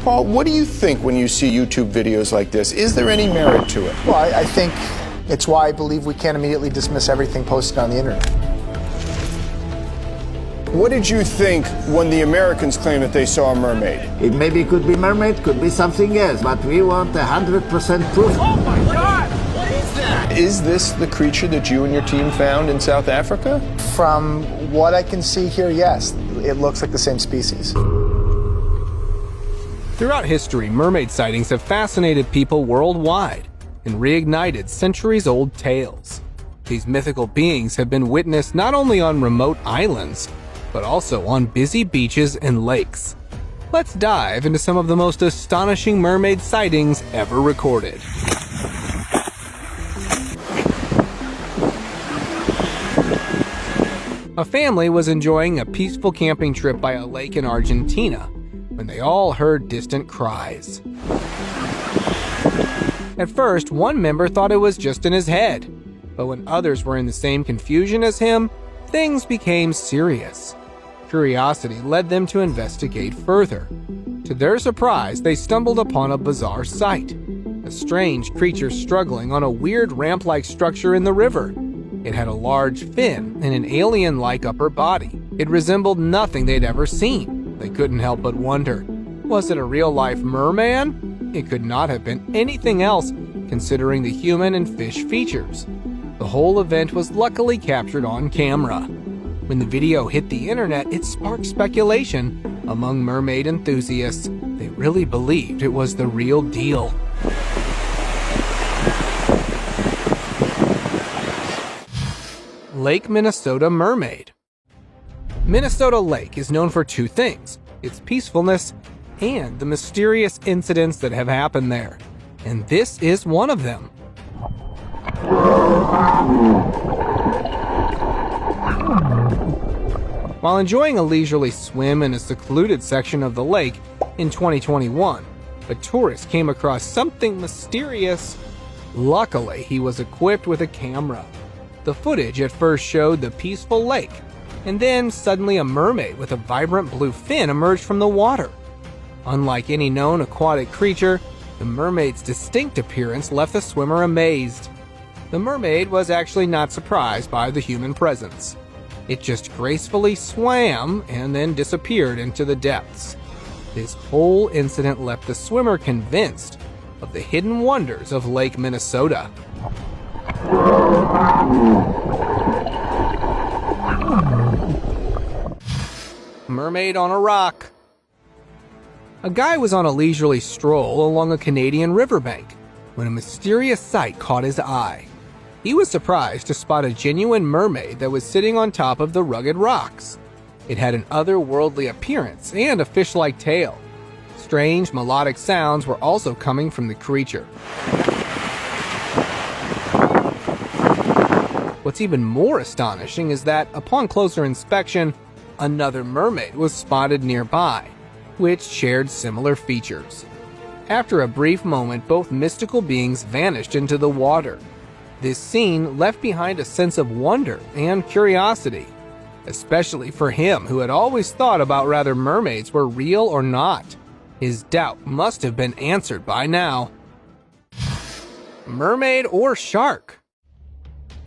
Paul, what do you think when you see YouTube videos like this? Is there any merit to it? Well, I think it's why I believe we can't immediately dismiss everything posted on the internet. What did you think when the Americans claimed that they saw a mermaid? It maybe could be mermaid, could be something else, but we want 100% proof. Oh my God! What is that? Is this the creature that you and your team found in South Africa? From what I can see here, yes, it looks like the same species. Throughout history, mermaid sightings have fascinated people worldwide and reignited centuries-old tales. These mythical beings have been witnessed not only on remote islands, but also on busy beaches and lakes. Let's dive into some of the most astonishing mermaid sightings ever recorded. A family was enjoying a peaceful camping trip by a lake in Argentina when they all heard distant cries. At first, one member thought it was just in his head, but when others were in the same confusion as him, things became serious. Curiosity led them to investigate further. To their surprise, they stumbled upon a bizarre sight: a strange creature struggling on a weird ramp-like structure in the river. It had a large fin and an alien-like upper body. It resembled nothing they'd ever seen. They couldn't help but wonder, was it a real-life merman? It could not have been anything else, considering the human and fish features. The whole event was luckily captured on camera. When the video hit the internet, it sparked speculation among mermaid enthusiasts. They really believed it was the real deal. Lake Minnesota Mermaid. Minnesota Lake is known for two things: its peacefulness and the mysterious incidents that have happened there. And this is one of them. While enjoying a leisurely swim in a secluded section of the lake in 2021, a tourist came across something mysterious. Luckily, he was equipped with a camera. The footage at first showed the peaceful lake, and then suddenly a mermaid with a vibrant blue fin emerged from the water. Unlike any known aquatic creature, the mermaid's distinct appearance left the swimmer amazed. The mermaid was actually not surprised by the human presence. It just gracefully swam and then disappeared into the depths. This whole incident left the swimmer convinced of the hidden wonders of Lake Minnesota. Mermaid on a rock. A guy was on a leisurely stroll along a Canadian riverbank when a mysterious sight caught his eye. He was surprised to spot a genuine mermaid that was sitting on top of the rugged rocks. It had an otherworldly appearance and a fish-like tail. Strange melodic sounds were also coming from the creature. What's even more astonishing is that, upon closer inspection, another mermaid was spotted nearby, which shared similar features. After a brief moment, both mystical beings vanished into the water. This scene left behind a sense of wonder and curiosity, especially for him who had always thought about whether mermaids were real or not. His doubt must have been answered by now. Mermaid or shark?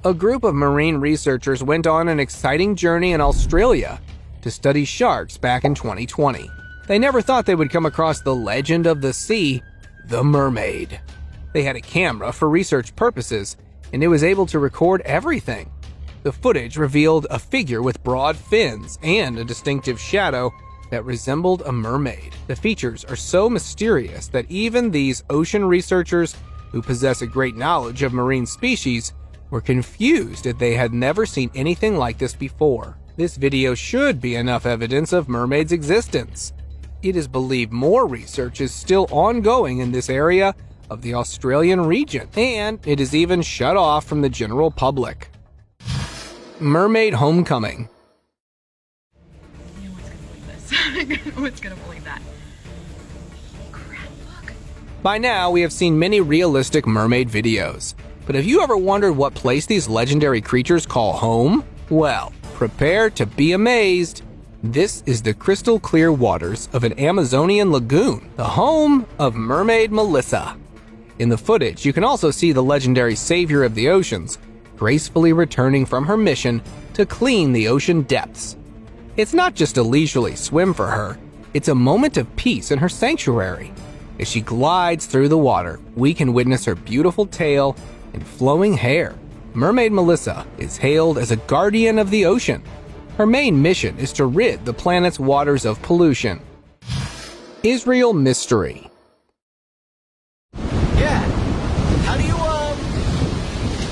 A group of marine researchers went on an exciting journey in Australia to study sharks back in 2020. They never thought they would come across the legend of the sea, the mermaid. They had a camera for research purposes, and it was able to record everything. The footage revealed a figure with broad fins and a distinctive shadow that resembled a mermaid. The features are so mysterious that even these ocean researchers, who possess a great knowledge of marine species, were confused that they had never seen anything like this before. This video should be enough evidence of mermaids' existence. It is believed more research is still ongoing in this area of the Australian region, and it is even shut off from the general public. Mermaid homecoming. No one's gonna believe that. Crap, look. By now, we have seen many realistic mermaid videos, but have you ever wondered what place these legendary creatures call home? Well, prepare to be amazed. This is the crystal clear waters of an Amazonian lagoon, the home of mermaid Melissa. In the footage, you can also see the legendary savior of the oceans gracefully returning from her mission to clean the ocean depths. It's not just a leisurely swim for her, it's a moment of peace in her sanctuary. As she glides through the water, we can witness her beautiful tail and flowing hair. Mermaid Melissa is hailed as a guardian of the ocean. Her main mission is to rid the planet's waters of pollution. Israel Mystery. Yeah. How do you,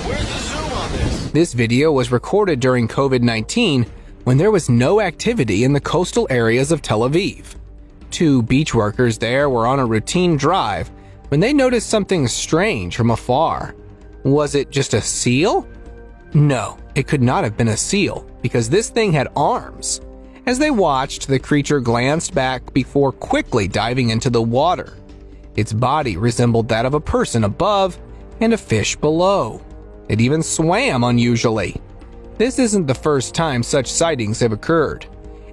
where's the zoom on this? This video was recorded during COVID-19 when there was no activity in the coastal areas of Tel Aviv. Two beach workers there were on a routine drive when they noticed something strange from afar. Was it just a seal? No, it could not have been a seal because this thing had arms. As they watched, the creature glanced back before quickly diving into the water. Its body resembled that of a person above and a fish below. It even swam unusually. This isn't the first time such sightings have occurred.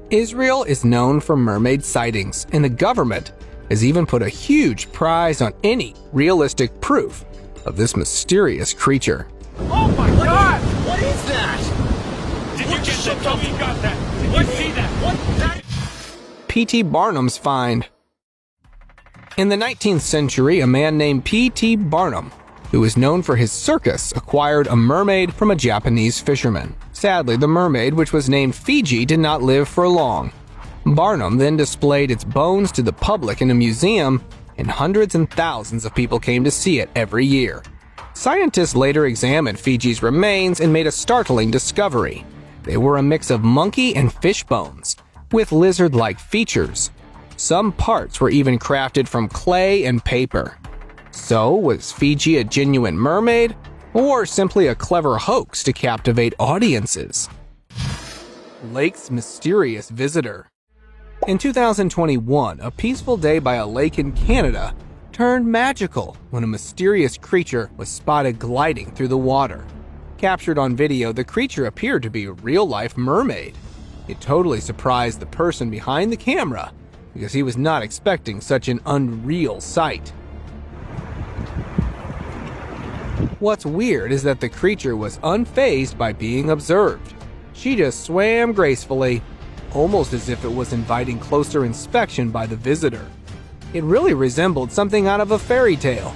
Israel is known for mermaid sightings, and the government has even put a huge prize on any realistic proof of this mysterious creature. Oh my god! What is that? Did you just tell me you got that? Did you see that? What that? P.T. Barnum's find. In the 19th century, a man named P.T. Barnum, who was known for his circus, acquired a mermaid from a Japanese fisherman. Sadly, the mermaid, which was named Fiji, did not live for long. Barnum then displayed its bones to the public in a museum, and hundreds and thousands of people came to see it every year. Scientists later examined Fiji's remains and made a startling discovery. They were a mix of monkey and fish bones, with lizard-like features. Some parts were even crafted from clay and paper. So, was Fiji a genuine mermaid, or simply a clever hoax to captivate audiences? Lake's mysterious visitor. In 2021, a peaceful day by a lake in Canada turned magical when a mysterious creature was spotted gliding through the water. Captured on video, the creature appeared to be a real-life mermaid. It totally surprised the person behind the camera because he was not expecting such an unreal sight. What's weird is that the creature was unfazed by being observed. She just swam gracefully, almost as if it was inviting closer inspection by the visitor. It really resembled something out of a fairy tale,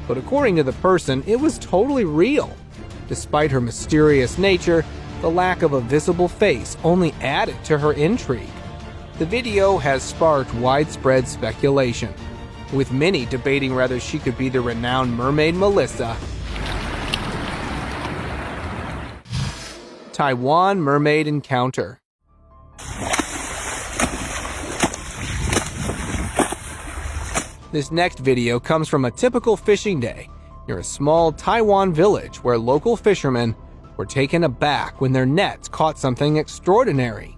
but according to the person, it was totally real. Despite her mysterious nature, the lack of a visible face only added to her intrigue. The video has sparked widespread speculation, with many debating whether she could be the renowned mermaid Melissa. Taiwan mermaid encounter. This next video comes from a typical fishing day near a small Taiwan village where local fishermen were taken aback when their nets caught something extraordinary.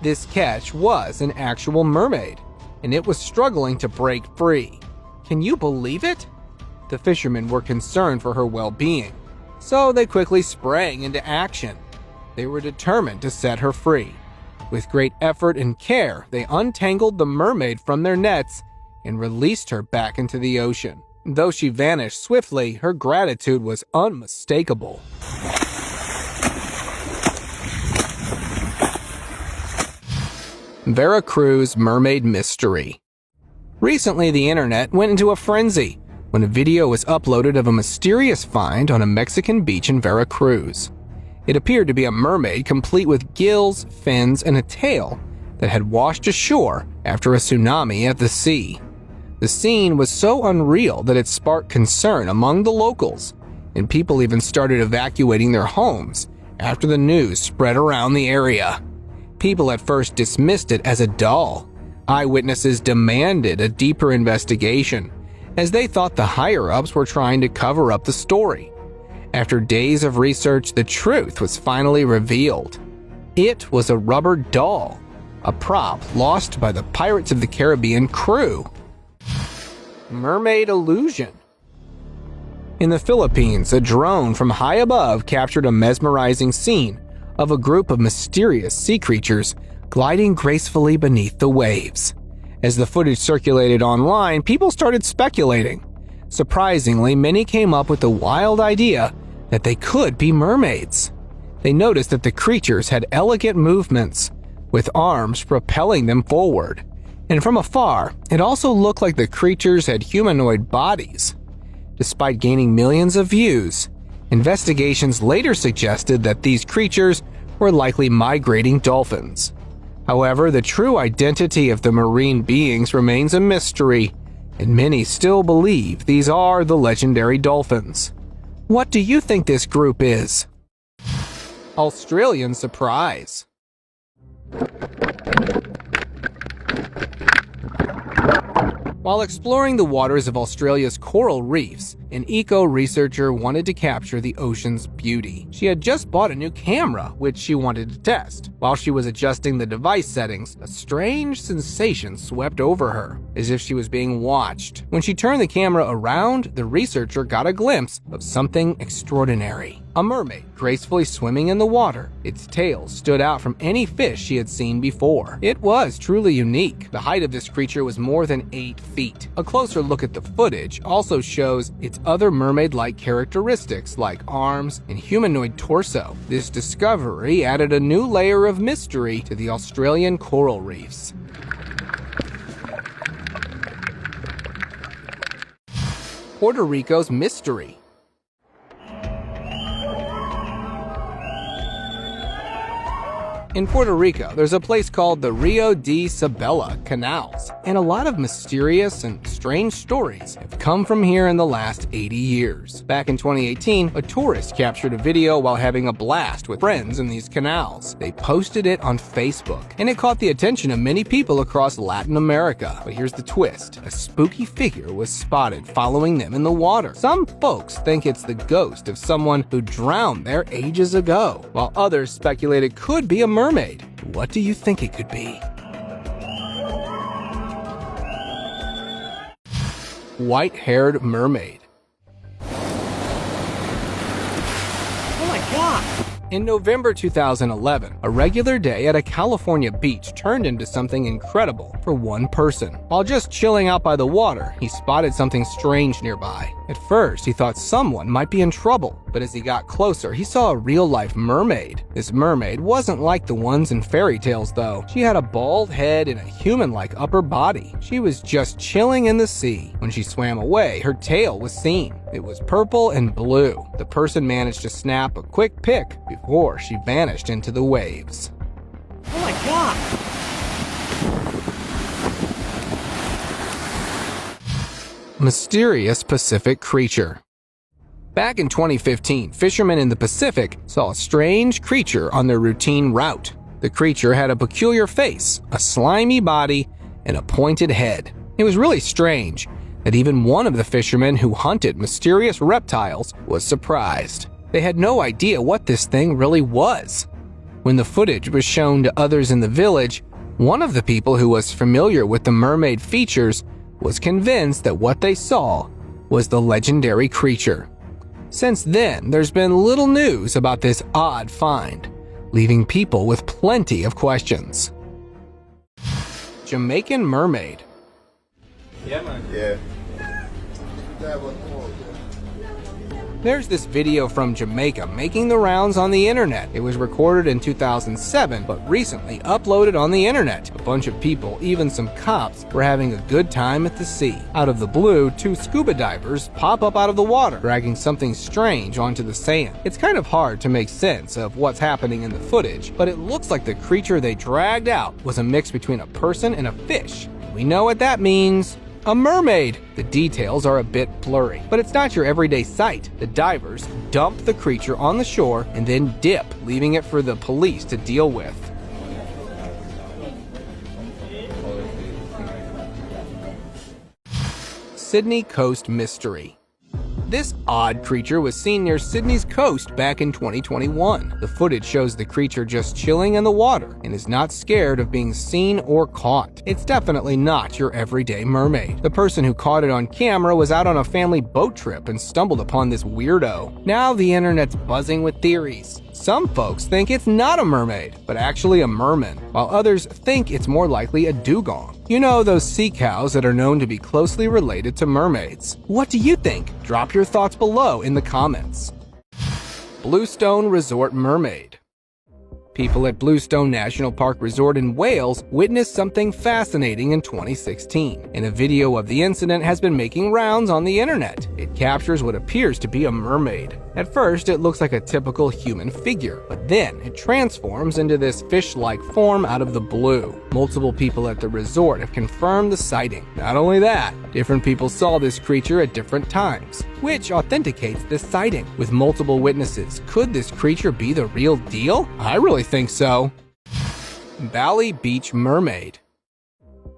This catch was an actual mermaid, and it was struggling to break free. Can you believe it? The fishermen were concerned for her well-being, so they quickly sprang into action. They were determined to set her free. With great effort and care, they untangled the mermaid from their nets and released her back into the ocean. Though she vanished swiftly, her gratitude was unmistakable. Veracruz mermaid mystery. Recently, the internet went into a frenzy when a video was uploaded of a mysterious find on a Mexican beach in Veracruz. It appeared to be a mermaid complete with gills, fins, and a tail that had washed ashore after a tsunami at the sea. The scene was so unreal that it sparked concern among the locals, and people even started evacuating their homes after the news spread around the area. People at first dismissed it as a doll. Eyewitnesses demanded a deeper investigation, as they thought the higher-ups were trying to cover up the story. After days of research, the truth was finally revealed. It was a rubber doll, a prop lost by the Pirates of the Caribbean crew. Mermaid illusion. In the Philippines, a drone from high above captured a mesmerizing scene of a group of mysterious sea creatures gliding gracefully beneath the waves. As the footage circulated online, people started speculating. Surprisingly, many came up with the wild idea that they could be mermaids. They noticed that the creatures had elegant movements, with arms propelling them forward. And from afar, it also looked like the creatures had humanoid bodies. Despite gaining millions of views, investigations later suggested that these creatures were likely migrating dolphins. However, the true identity of the marine beings remains a mystery, and many still believe these are the legendary dolphins. What do you think this group is? Australian surprise. While exploring the waters of Australia's coral reefs, an eco-researcher wanted to capture the ocean's beauty. She had just bought a new camera, which she wanted to test. While she was adjusting the device settings, a strange sensation swept over her, as if she was being watched. When she turned the camera around, the researcher got a glimpse of something extraordinary. A mermaid gracefully swimming in the water. Its tail stood out from any fish she had seen before. It was truly unique. The height of this creature was more than 8 feet. A closer look at the footage also shows its other mermaid-like characteristics like arms and humanoid torso. This discovery added a new layer of mystery to the Australian coral reefs. Puerto Rico's mystery. In Puerto Rico, there's a place called the Rio de Isabela Canals, and a lot of mysterious and strange stories have come from here in the last 80 years. Back in 2018, a tourist captured a video while having a blast with friends in these canals. They posted it on Facebook, and it caught the attention of many people across Latin America. But here's the twist. A spooky figure was spotted following them in the water. Some folks think it's the ghost of someone who drowned there ages ago, while others speculate it could be a mermaid. What do you think it could be? White-haired mermaid. Oh my god! In November 2011, a regular day at a California beach turned into something incredible for one person. While just chilling out by the water, he spotted something strange nearby. At first, he thought someone might be in trouble, but as he got closer, he saw a real-life mermaid. This mermaid wasn't like the ones in fairy tales, though. She had a bald head and a human-like upper body. She was just chilling in the sea. When she swam away, her tail was seen. It was purple and blue. The person managed to snap a quick pic before she vanished into the waves. Oh my god! Mysterious Pacific creature. Back in 2015, fishermen in the Pacific saw a strange creature on their routine route. The creature had a peculiar face, a slimy body, and a pointed head. It was really strange that even one of the fishermen who hunted mysterious reptiles was surprised. They had no idea what this thing really was. When the footage was shown to others in the village, one of the people who was familiar with the mermaid features was convinced that what they saw was the legendary creature. Since then, there's been little news about this odd find, leaving people with plenty of questions. Jamaican mermaid. Yeah. There's this video from Jamaica making the rounds on the internet. It was recorded in 2007, but recently uploaded on the internet. A bunch of people, even some cops, were having a good time at the sea. Out of the blue, 2 scuba divers pop up out of the water, dragging something strange onto the sand. It's kind of hard to make sense of what's happening in the footage, but it looks like the creature they dragged out was a mix between a person and a fish. We know what that means. A mermaid! The details are a bit blurry, but it's not your everyday sight. The divers dump the creature on the shore and then dip, leaving it for the police to deal with. Sydney Coast Mystery. This odd creature was seen near Sydney's coast back in 2021. The footage shows the creature just chilling in the water and is not scared of being seen or caught. It's definitely not your everyday mermaid. The person who caught it on camera was out on a family boat trip and stumbled upon this weirdo. Now the internet's buzzing with theories. Some folks think it's not a mermaid, but actually a merman, while others think it's more likely a dugong. You know, those sea cows that are known to be closely related to mermaids. What do you think? Drop your thoughts below in the comments. Bluestone Resort Mermaid. People at Bluestone National Park Resort in Wales witnessed something fascinating in 2016, and a video of the incident has been making rounds on the internet. It captures what appears to be a mermaid. At first, it looks like a typical human figure, but then it transforms into this fish-like form out of the blue. Multiple people at the resort have confirmed the sighting. Not only that, different people saw this creature at different times, which authenticates this sighting. With multiple witnesses, could this creature be the real deal? I really think so. Bali Beach Mermaid.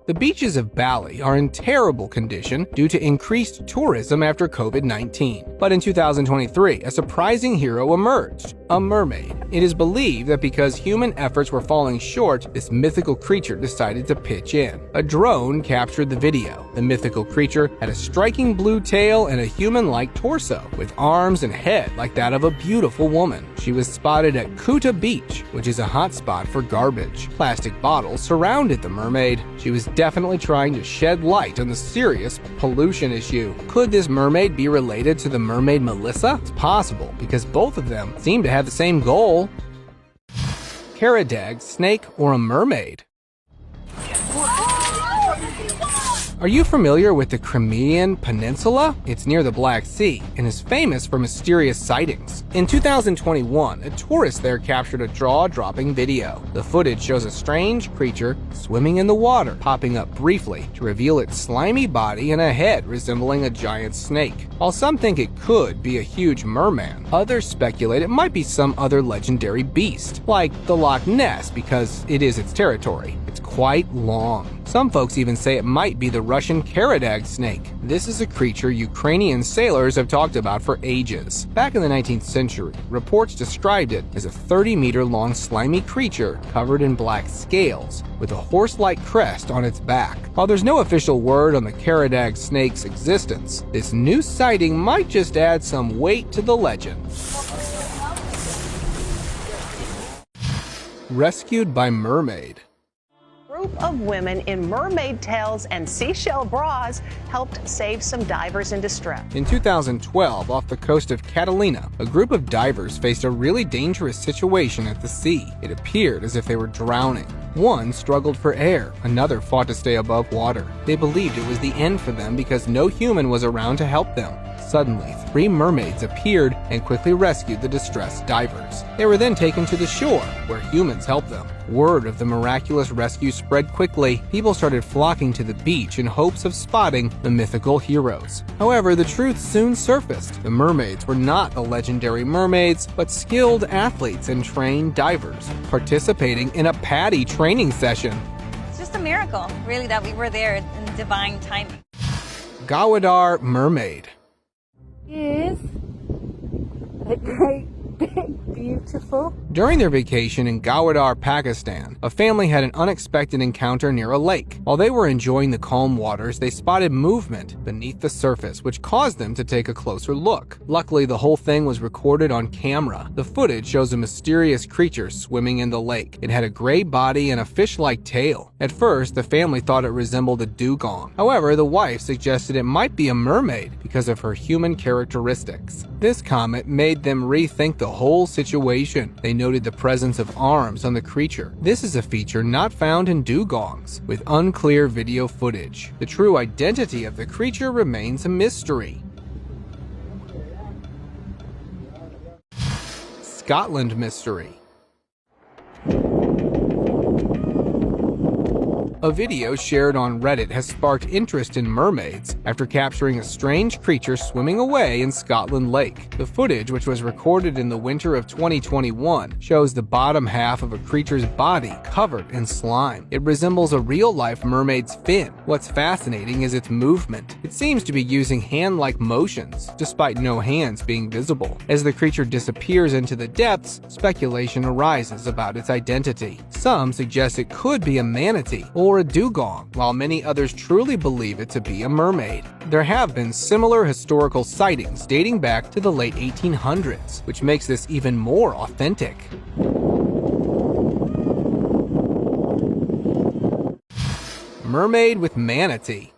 The beaches of Bali are in terrible condition due to increased tourism after COVID-19. But in 2023, a surprising hero emerged, a mermaid. It is believed that because human efforts were falling short, this mythical creature decided to pitch in. A drone captured the video. The mythical creature had a striking blue tail and a human-like torso, with arms and head like that of a beautiful woman. She was spotted at Kuta Beach, which is a hot spot for garbage. Plastic bottles surrounded the mermaid. She was definitely trying to shed light on the serious pollution issue. Could this mermaid be related to the mermaid Melissa? It's possible, because both of them seem to have the same goal. Karadag snake or a mermaid? Are you familiar with the Crimean Peninsula? It's near the Black Sea and is famous for mysterious sightings. In 2021, a tourist there captured a jaw-dropping video. The footage shows a strange creature swimming in the water, popping up briefly to reveal its slimy body and a head resembling a giant snake. While some think it could be a huge merman, others speculate it might be some other legendary beast, like the Loch Ness because it is its territory. It's quite long. Some folks even say it might be the Russian Karadag snake. This is a creature Ukrainian sailors have talked about for ages. Back in the 19th century, reports described it as a 30-meter-long slimy creature covered in black scales, with a horse-like crest on its back. While there's no official word on the Karadag snake's existence, this new sighting might just add some weight to the legend. Rescued by mermaid. Group of women in mermaid tails and seashell bras helped save some divers in distress. In 2012, off the coast of Catalina, a group of divers faced a really dangerous situation at the sea. It appeared as if they were drowning. One struggled for air, another fought to stay above water. They believed it was the end for them because no human was around to help them. Suddenly, 3 mermaids appeared and quickly rescued the distressed divers. They were then taken to the shore, where humans helped them. Word of the miraculous rescue spread quickly. People started flocking to the beach in hopes of spotting the mythical heroes. However, the truth soon surfaced. The mermaids were not the legendary mermaids, but skilled athletes and trained divers, participating in a PADI training session. It's just a miracle, really, that we were there in divine timing. Gawadar mermaid. Is a great, big, beautiful. During their vacation in Gawadar, Pakistan, a family had an unexpected encounter near a lake. While they were enjoying the calm waters, they spotted movement beneath the surface, which caused them to take a closer look. Luckily, the whole thing was recorded on camera. The footage shows a mysterious creature swimming in the lake. It had a gray body and a fish-like tail. At first, the family thought it resembled a dugong. However, the wife suggested it might be a mermaid because of her human characteristics. This comment made them rethink the whole situation. They noted the presence of arms on the creature. This is a feature not found in dugongs, with unclear video footage. The true identity of the creature remains a mystery. Scotland mystery. A video shared on Reddit has sparked interest in mermaids after capturing a strange creature swimming away in Scotland Lake. The footage, which was recorded in the winter of 2021, shows the bottom half of a creature's body covered in slime. It resembles a real-life mermaid's fin. What's fascinating is its movement. It seems to be using hand-like motions, despite no hands being visible. As the creature disappears into the depths, speculation arises about its identity. Some suggest it could be a manatee or or a dugong, while many others truly believe it to be a mermaid. There have been similar historical sightings dating back to the late 1800s, which makes this even more authentic. Mermaid with manatee.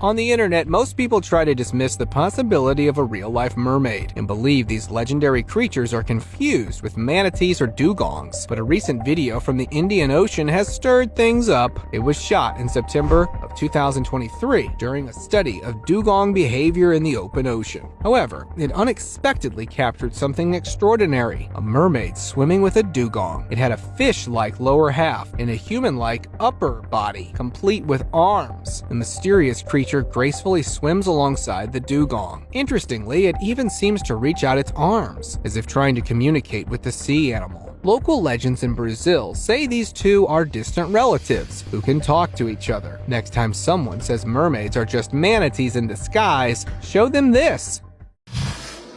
On the internet, most people try to dismiss the possibility of a real-life mermaid and believe these legendary creatures are confused with manatees or dugongs. But a recent video from the Indian Ocean has stirred things up. It was shot in September of 2023 during a study of dugong behavior in the open ocean. However, it unexpectedly captured something extraordinary: a mermaid swimming with a dugong. It had a fish-like lower half and a human-like upper body, complete with arms. The mysterious creature gracefully swims alongside the dugong. Interestingly, it even seems to reach out its arms, as if trying to communicate with the sea animal. Local legends in Brazil say these two are distant relatives who can talk to each other. Next time someone says mermaids are just manatees in disguise, show them this: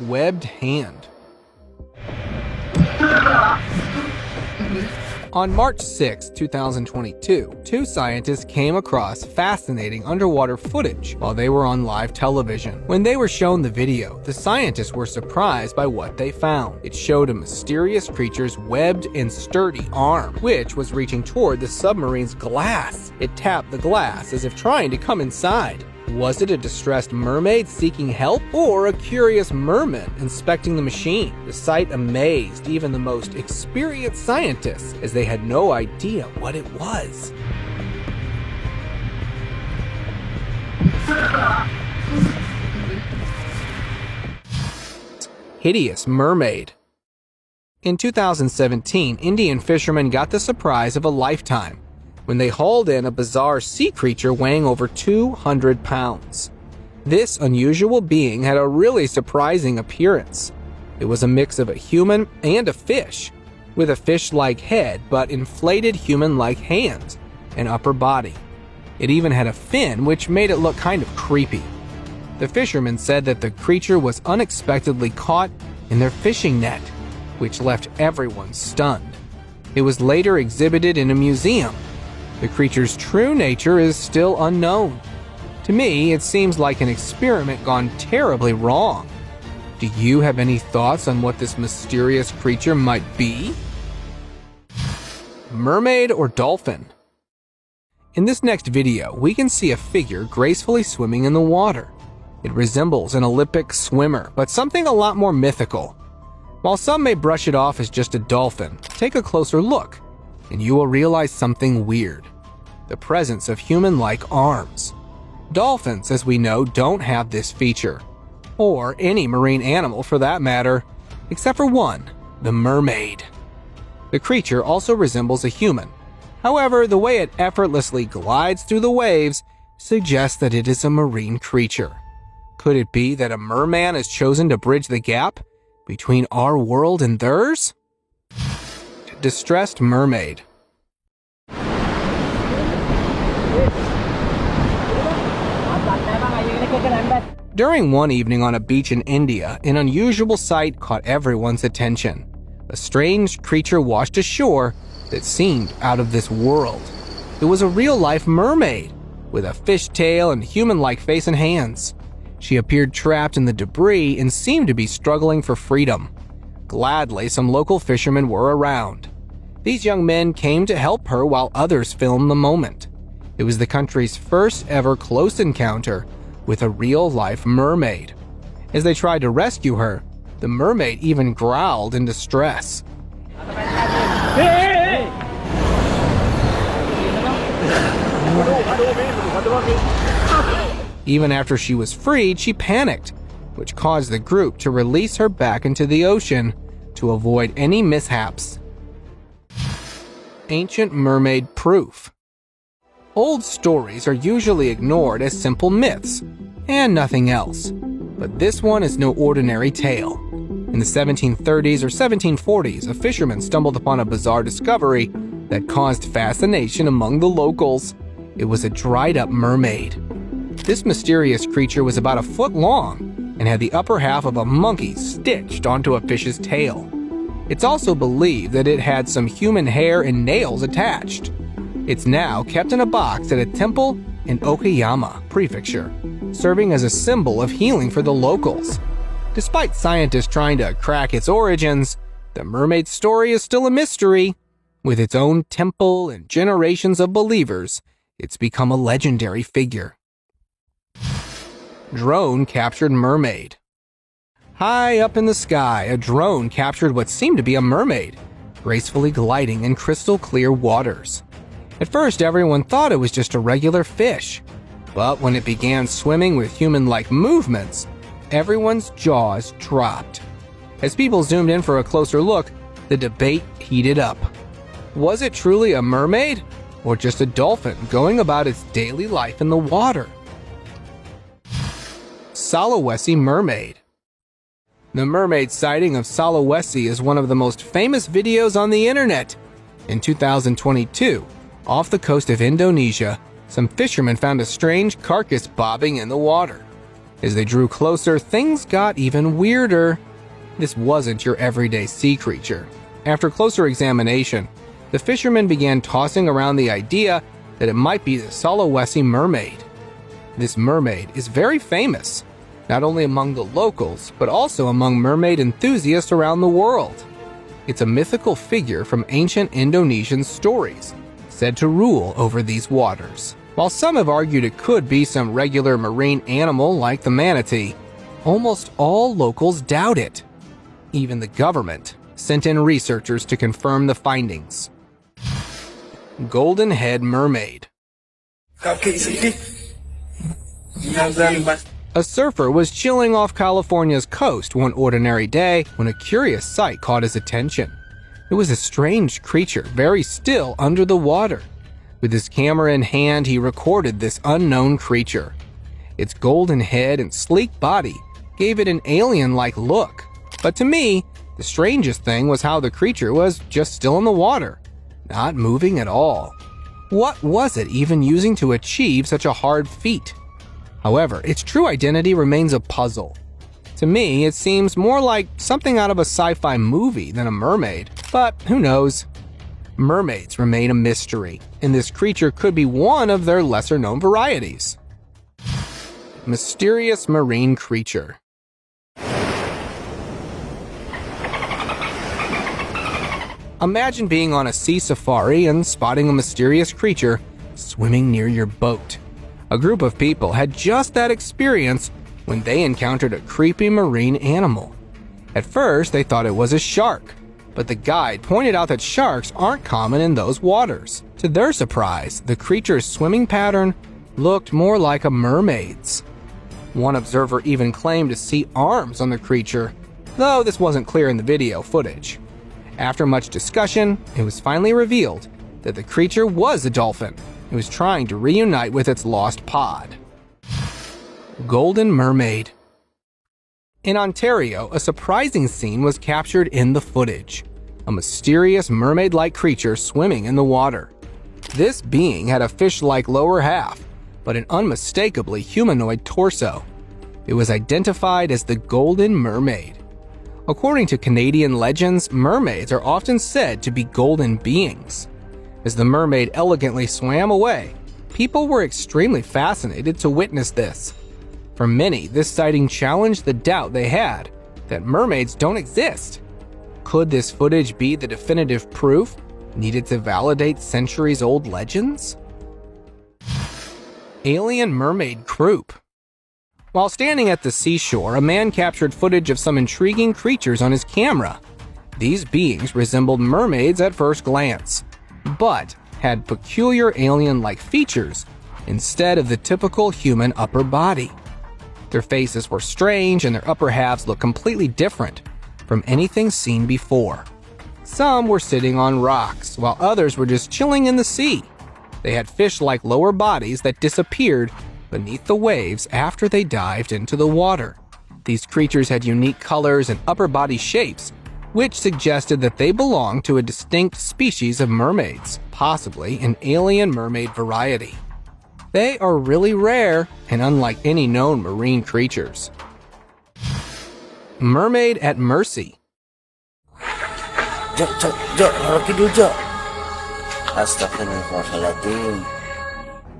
webbed hand. On March 6, 2022, two scientists came across fascinating underwater footage while they were on live television. When they were shown the video, the scientists were surprised by what they found. It showed a mysterious creature's webbed and sturdy arm, which was reaching toward the submarine's glass. It tapped the glass as if trying to come inside. Was it a distressed mermaid seeking help, or a curious merman inspecting the machine? The sight amazed even the most experienced scientists, as they had no idea what it was. Hideous mermaid. In 2017, Indian fishermen got the surprise of a lifetime when they hauled in a bizarre sea creature weighing over 200 pounds. This unusual being had a really surprising appearance. It was a mix of a human and a fish, with a fish-like head but inflated human-like hands and upper body. It even had a fin, which made it look kind of creepy. The fishermen said that the creature was unexpectedly caught in their fishing net, which left everyone stunned. It was later exhibited in a museum. The creature's true nature is still unknown. To me, it seems like an experiment gone terribly wrong. Do you have any thoughts on what this mysterious creature might be? Mermaid or dolphin? In this next video, we can see a figure gracefully swimming in the water. It resembles an Olympic swimmer, but something a lot more mythical. While some may brush it off as just a dolphin, take a closer look, and you will realize something weird: the presence of human-like arms. Dolphins, as we know, don't have this feature, or any marine animal for that matter, except for one, the mermaid. The creature also resembles a human. However, the way it effortlessly glides through the waves suggests that it is a marine creature. Could it be that a merman has chosen to bridge the gap between our world and theirs? Distressed mermaid. During one evening on a beach in India, an unusual sight caught everyone's attention. A strange creature washed ashore that seemed out of this world. It was a real-life mermaid, with a fishtail and human-like face and hands. She appeared trapped in the debris and seemed to be struggling for freedom. Gladly, some local fishermen were around. These young men came to help her while others filmed the moment. It was the country's first ever close encounter with a real-life mermaid. As they tried to rescue her, the mermaid even growled in distress. Even after she was freed, she panicked, which caused the group to release her back into the ocean to avoid any mishaps. Ancient mermaid proof. Old stories are usually ignored as simple myths and nothing else, but this one is no ordinary tale. In the 1730s or 1740s, a fisherman stumbled upon a bizarre discovery that caused fascination among the locals. It was a dried-up mermaid. This mysterious creature was about a foot long and had the upper half of a monkey stitched onto a fish's tail. It's also believed that it had some human hair and nails attached. It's now kept in a box at a temple in Okayama Prefecture, serving as a symbol of healing for the locals. Despite scientists trying to crack its origins, the mermaid story is still a mystery. With its own temple and generations of believers, it's become a legendary figure. Drone captured mermaid. High up in the sky, a drone captured what seemed to be a mermaid, gracefully gliding in crystal clear waters. At first, everyone thought it was just a regular fish, but when it began swimming with human-like movements, everyone's jaws dropped. As people zoomed in for a closer look, the debate heated up. Was it truly a mermaid, or just a dolphin going about its daily life in the water? Sulawesi mermaid. The mermaid sighting of Sulawesi is one of the most famous videos on the internet. In 2022, off the coast of Indonesia, some fishermen found a strange carcass bobbing in the water. As they drew closer, things got even weirder. This wasn't your everyday sea creature. After closer examination, the fishermen began tossing around the idea that it might be the Sulawesi mermaid. This mermaid is very famous, not only among the locals, but also among mermaid enthusiasts around the world. It's a mythical figure from ancient Indonesian stories, said to rule over these waters. While some have argued it could be some regular marine animal like the manatee, almost all locals doubt it. Even the government sent in researchers to confirm the findings. Golden head mermaid. A surfer was chilling off California's coast one ordinary day when a curious sight caught his attention. It was a strange creature, very still under the water. With his camera in hand, he recorded this unknown creature. Its golden head and sleek body gave it an alien-like look. But to me, the strangest thing was how the creature was just still in the water, not moving at all. What was it even using to achieve such a hard feat? However, its true identity remains a puzzle. To me, it seems more like something out of a sci-fi movie than a mermaid, but who knows? Mermaids remain a mystery, and this creature could be one of their lesser-known varieties. Mysterious marine creature. Imagine being on a sea safari and spotting a mysterious creature swimming near your boat. A group of people had just that experience when they encountered a creepy marine animal. At first, they thought it was a shark, but the guide pointed out that sharks aren't common in those waters. To their surprise, the creature's swimming pattern looked more like a mermaid's. One observer even claimed to see arms on the creature, though this wasn't clear in the video footage. After much discussion, it was finally revealed that the creature was a dolphin. It was trying to reunite with its lost pod. Golden mermaid. In Ontario, a surprising scene was captured in the footage. A mysterious mermaid-like creature swimming in the water. This being had a fish-like lower half, but an unmistakably humanoid torso. It was identified as the Golden Mermaid. According to Canadian legends, mermaids are often said to be golden beings. As the mermaid elegantly swam away, people were extremely fascinated to witness this. For many, this sighting challenged the doubt they had that mermaids don't exist. Could this footage be the definitive proof needed to validate centuries-old legends? Alien mermaid group. While standing at the seashore, a man captured footage of some intriguing creatures on his camera. These beings resembled mermaids at first glance, but had peculiar alien-like features instead of the typical human upper body. Their faces were strange and their upper halves looked completely different from anything seen before. Some were sitting on rocks, while others were just chilling in the sea. They had fish-like lower bodies that disappeared beneath the waves after they dived into the water. These creatures had unique colors and upper body shapes, which suggested that they belonged to a distinct species of mermaids, possibly an alien mermaid variety. They are really rare and unlike any known marine creatures. Mermaid at mercy.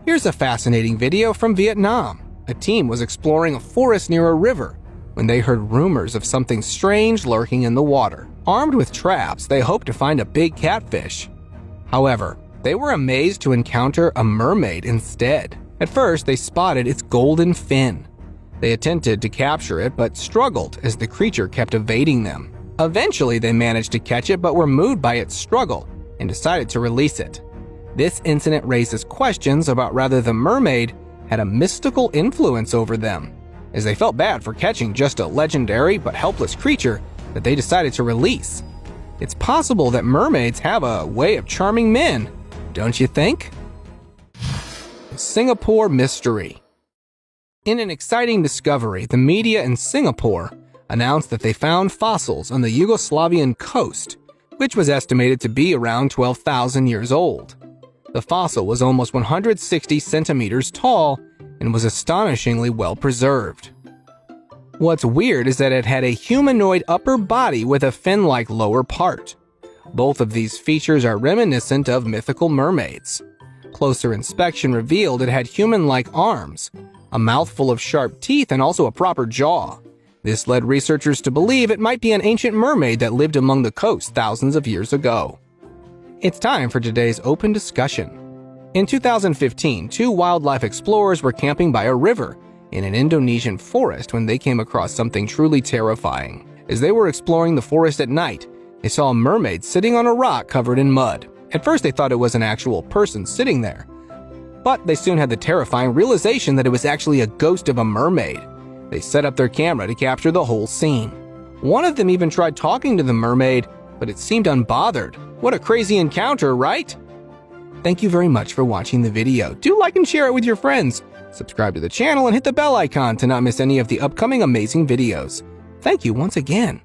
Here's a fascinating video from Vietnam. A team was exploring a forest near a river when they heard rumors of something strange lurking in the water. Armed with traps, they hoped to find a big catfish. However, they were amazed to encounter a mermaid instead. At first, they spotted its golden fin. They attempted to capture it, but struggled as the creature kept evading them. Eventually, they managed to catch it, but were moved by its struggle and decided to release it. This incident raises questions about whether the mermaid had a mystical influence over them, as they felt bad for catching just a legendary but helpless creature that they decided to release. It's possible that mermaids have a way of charming men, don't you think? Singapore Mystery. In an exciting discovery, the media in Singapore announced that they found fossils on the Yugoslavian coast, which was estimated to be around 12,000 years old. The fossil was almost 160 centimeters tall and was astonishingly well preserved. What's weird is that it had a humanoid upper body with a fin-like lower part. Both of these features are reminiscent of mythical mermaids. Closer inspection revealed it had human-like arms, a mouthful of sharp teeth, and also a proper jaw. This led researchers to believe it might be an ancient mermaid that lived among the coast thousands of years ago. It's time for today's open discussion. In 2015, two wildlife explorers were camping by a river in an Indonesian forest when they came across something truly terrifying. As they were exploring the forest at night, they saw a mermaid sitting on a rock covered in mud. At first, they thought it was an actual person sitting there, but they soon had the terrifying realization that it was actually a ghost of a mermaid. They set up their camera to capture the whole scene. One of them even tried talking to the mermaid, but it seemed unbothered. What a crazy encounter, right? Thank you very much for watching the video. Do like and share it with your friends. Subscribe to the channel and hit the bell icon to not miss any of the upcoming amazing videos. Thank you once again.